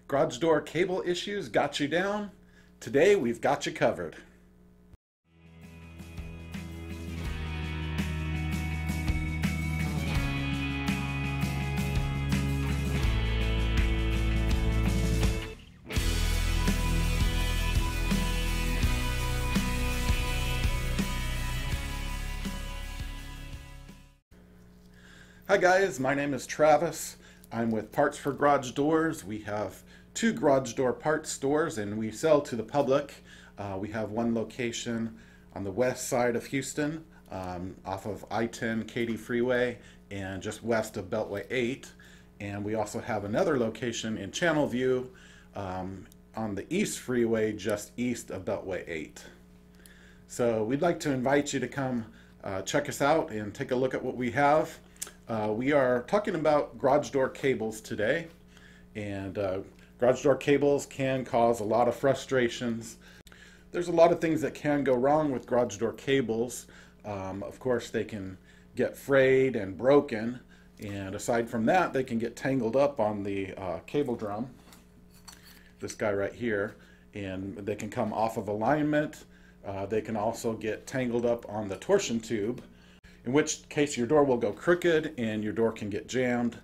Garage door cable issues got you down? Today we've got you covered. Hi guys, my name is Travis. I'm with Parts for Garage Doors. We have two garage door parts stores and we sell to the public. We have one location on the west side of Houston, off of I-10 Katy Freeway and just west of Beltway 8. And we also have another location in Channelview on the East Freeway just east of Beltway 8. So we'd like to invite you to come check us out and take a look at what we have. We are talking about garage door cables today, and garage door cables can cause a lot of frustrations. There's a lot of things that can go wrong with garage door cables. Of course, they can get frayed and broken, and aside from that, they can get tangled up on the cable drum, this guy right here, and they can come off of alignment. They can also get tangled up on the torsion tube, in which case your door will go crooked and your door can get jammed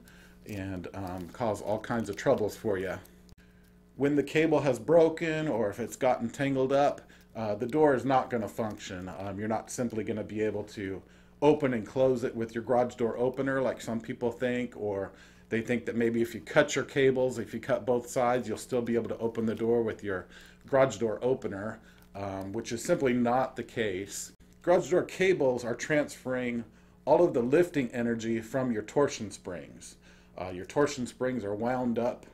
and cause all kinds of troubles for you. When the cable has broken or if it's gotten tangled up, the door is not going to function. You're not simply going to be able to open and close it with your garage door opener like some people think, or they think that maybe if you cut your cables, if you cut both sides, you'll still be able to open the door with your garage door opener, which is simply not the case. Garage door cables are transferring all of the lifting energy from your torsion springs. Your torsion springs are wound up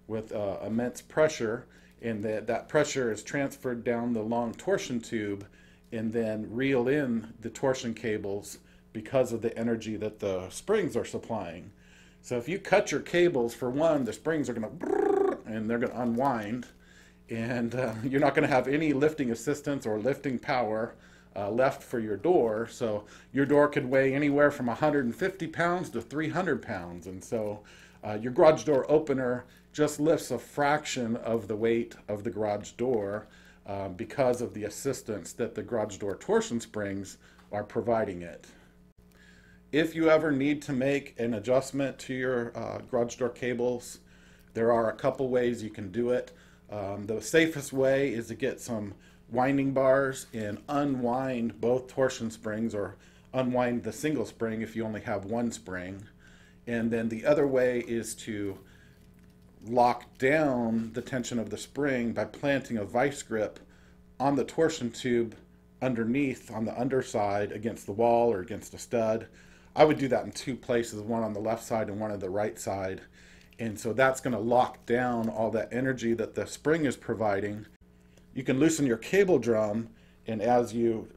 with immense pressure, and that pressure is transferred down the long torsion tube and then reel in the torsion cables because of the energy that the springs are supplying. So if you cut your cables, for one, the springs are going to and they're going to unwind, and you're not going to have any lifting assistance or lifting power left for your door. So your door could weigh anywhere from 150 pounds to 300 pounds, and so your garage door opener just lifts a fraction of the weight of the garage door because of the assistance that the garage door torsion springs are providing it. If you ever need to make an adjustment to your garage door cables, there are a couple ways you can do it. The safest way is to get some winding bars and unwind both torsion springs, or unwind the single spring if you only have one spring. And then the other way is to lock down the tension of the spring by planting a vice grip on the torsion tube underneath on the underside against the wall or against a stud. I would do that in two places, one on the left side and one on the right side. And so that's going to lock down all that energy that the spring is providing. You can loosen your cable drum, and as you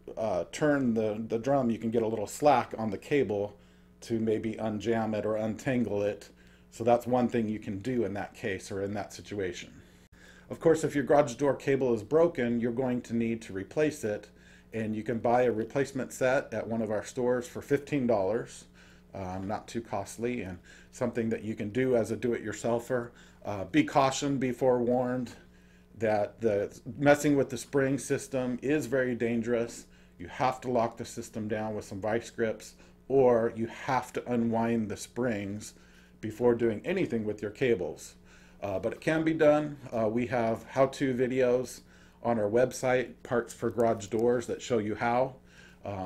turn the drum, you can get a little slack on the cable to maybe unjam it or untangle it. So that's one thing you can do in that case or in that situation. Of course, if your garage door cable is broken, you're going to need to replace it, and you can buy a replacement set at one of our stores for $15. Not too costly, and something that you can do as a do-it-yourselfer. Be cautioned, be forewarned that the messing with the spring system is very dangerous. You have to lock the system down with some vice grips, or you have to unwind the springs before doing anything with your cables. But it can be done. We have how-to videos on our website, Parts for Garage Doors, that show you how.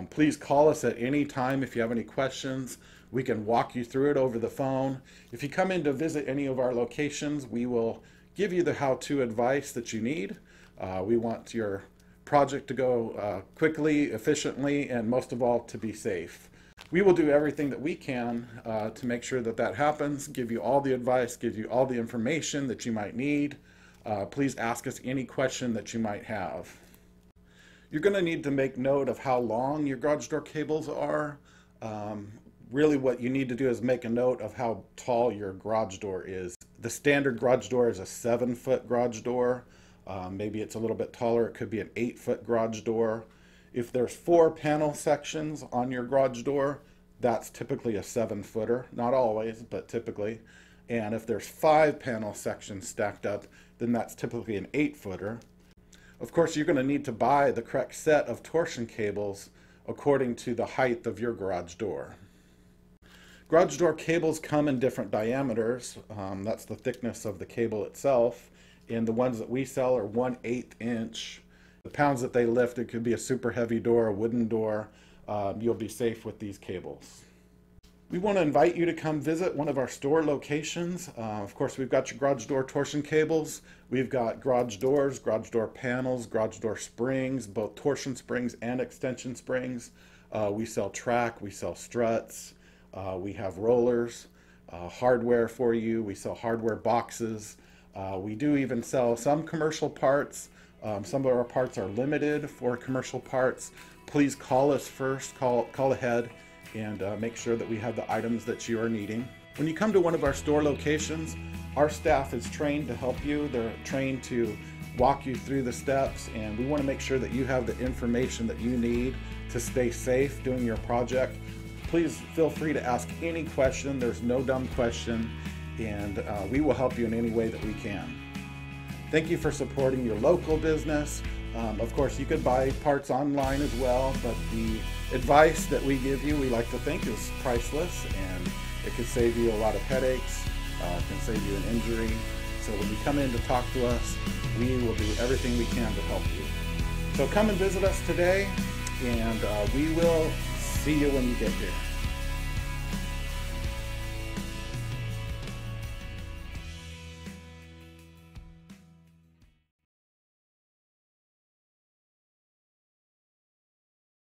Please call us at any time if you have any questions. We can walk you through it over the phone. If you come in to visit any of our locations, we will give you the how-to advice that you need. We want your project to go quickly, efficiently, and most of all, to be safe. We will do everything that we can to make sure that that happens, give you all the advice, give you all the information that you might need. Please ask us any question that you might have. You're going to need to make note of how long your garage door cables are. Really what you need to do is make a note of how tall your garage door is. The standard garage door is a 7-foot garage door. Maybe it's a little bit taller. It could be an 8-foot garage door. If there's 4 panel sections on your garage door, that's typically a 7-footer. Not always, but typically. And if there's 5 panel sections stacked up, then that's typically an 8-footer. Of course, you're going to need to buy the correct set of torsion cables according to the height of your garage door. Garage door cables come in different diameters. That's the thickness of the cable itself. And the ones that we sell are 1/8 inch. The pounds that they lift, it could be a super heavy door, a wooden door. You'll be safe with these cables. We want to invite you to come visit one of our store locations. Of course, we've got your garage door torsion cables. We've got garage doors, garage door panels, garage door springs, both torsion springs and extension springs. We sell track, we sell struts, we have rollers, hardware for you. We sell hardware boxes. We do even sell some commercial parts. Some of our parts are limited for commercial parts. Please call us first, call ahead, and make sure that we have the items that you are needing. When you come to one of our store locations, our staff is trained to help you. They're trained to walk you through the steps, and we want to make sure that you have the information that you need to stay safe doing your project. Please feel free to ask any question. There's no dumb question, and we will help you in any way that we can. Thank you for supporting your local business. Of course, you could buy parts online as well, but the advice that we give you, we like to think, is priceless, and it could save you a lot of headaches, can save you an injury. So when you come in to talk to us, we will do everything we can to help you. So come and visit us today, and we will see you when you get here.